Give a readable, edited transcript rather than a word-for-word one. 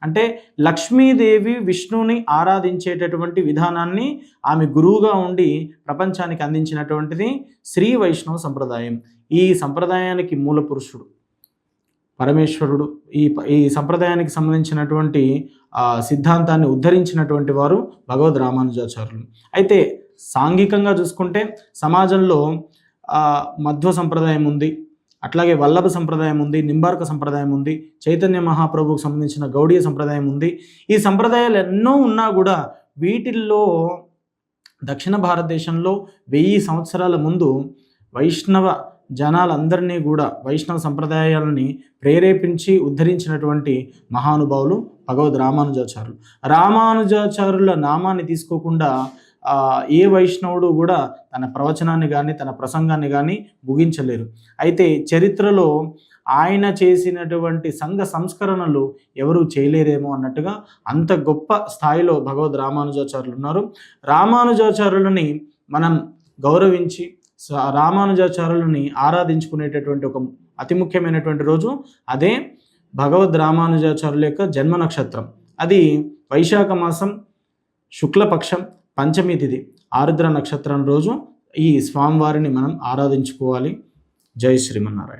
అంటే లక్ష్మీదేవి విష్ణువుని ఆరాధించేటటువంటి విధానాన్ని ఆమె గురువుగా ఉండి ప్రపంచానికి అందించినటువంటిది శ్రీ వైష్ణవ సంప్రదాయం. ఈ సంప్రదాయానికి మూల పురుషుడు పరమేశ్వరుడు. ఈ సంప్రదాయానికి సంబంధించినటువంటి సిద్ధాంతాన్ని ఉద్ధరించినటువంటి వారు భగవద్ రామానుజాచార్యులు. అయితే సాంఘికంగా చూసుకుంటే సమాజంలో మధ్వ సంప్రదాయం ఉంది, అట్లాగే వల్లభ సంప్రదాయం ఉంది, నింబార్క సంప్రదాయం ఉంది, చైతన్య మహాప్రభుకు సంబంధించిన గౌడీయ సంప్రదాయం ఉంది. ఈ సంప్రదాయాలు ఎన్నో ఉన్నా కూడా వీటిల్లో దక్షిణ భారతదేశంలో 1000 సంవత్సరాల ముందు వైష్ణవ జనాలందరినీ కూడా వైష్ణవ సంప్రదాయాలని ప్రేరేపించి ఉద్ధరించినటువంటి మహానుభావులు భగవద్ రామానుజాచార్యులు. రామానుజాచార్యుల నామాన్ని తీసుకోకుండా ఏ వైష్ణవుడు కూడా తన ప్రవచనాన్ని కానీ తన ప్రసంగాన్ని కానీ ముగించలేరు. అయితే చరిత్రలో ఆయన చేసినటువంటి సంఘ సంస్కరణలు ఎవరు చేయలేరేమో అన్నట్టుగా అంత గొప్ప స్థాయిలో భగవద్ రామానుజాచార్యులు ఉన్నారు. రామానుజాచార్యులని మనం గౌరవించి రామానుజాచార్యులని ఆరాధించుకునేటటువంటి ఒక అతి ముఖ్యమైనటువంటి రోజు అదే భగవద్ రామానుజాచార్యుల యొక్క జన్మ నక్షత్రం. అది వైశాఖ మాసం శుక్లపక్షం పంచమి తిథి ఆరుద్ర నక్షత్రం రోజు ఈ స్వామివారిని మనం ఆరాధించుకోవాలి. జై శ్రీమన్నారాయణ.